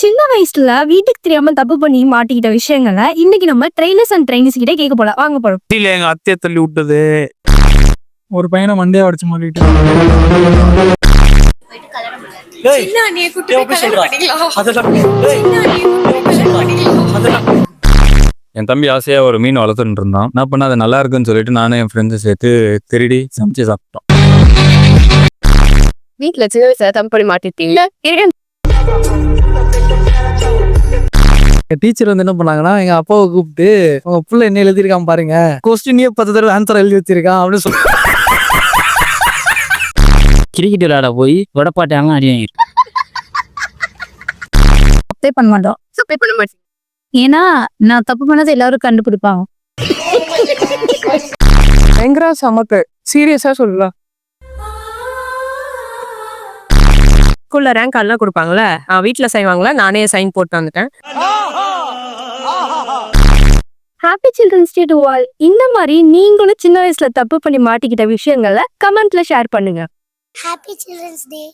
சின்ன வயசுல வீட்டுக்கு தெரியாம தப்பு பண்ணி மாட்டிக்கிட்ட விஷயங்களை இன்னைக்கு நம்ம ட்ரெயினர்ஸ் அண்ட் ட்ரைனிஸ் கிட்ட கேட்க போலாம். வாங்க போறோம். இல்ல எங்க அத்தையை தள்ளி விட்டது. ஒரு பையனை மண்டையை அடிச்சு மாட்டிட்டு என் தம்பி ஆசையா ஒரு மீன் வளர்த்துட்டு இருந்தான். என்ன பண்ண அது நல்லா இருக்குன்னு சொல்லிட்டு நானும் என் ஃப்ரெண்ட்ஸை சேர்த்து திருடி சமைச்சு சாப்பிட்டோம். வீட்டுல சின்ன வயசுல தப்பு பண்ணி மாட்டிட்டீங்க. டீச்சர் வந்து என்ன பண்ணாங்கன்னா எங்க அப்பாவை கூப்பிட்டு உங்க புள்ள என்ன எழுதிருக்கான் பாருங்க, கொஸ்டினே 10 தடவை ஆன்சர் எழுதி வச்சிருக்கான் அப்படின்னு சொல்லி கிரிக்கெட் விளையாட போய் வடப்பாட்டாங்க அடி வாங்கிருக்கு. தப்பே பண்ண மாட்டோம். தப்பே பண்ண மாட்டீங்க. ஏன்னா நான் தப்பு பண்ணதை எல்லாரும் கண்டுபிடிப்பாங்க. பயங்கர சமத்து. சீரியஸா சொல்லலாம். ஸ்கூல்ல ரேங்க் எல்லாம் கொடுப்பாங்கல்ல, வீட்டுல செய்வாங்களா, நானே சைன் போட்டு வந்துட்டேன். Happy children's day to all. இந்த மாதிரி நீங்களும் சின்ன வயசுல தப்பு பண்ணி மாட்டிக்கிட்ட விஷயங்களை கமெண்ட்ல ஷேர் பண்ணுங்க. Happy Children's Day.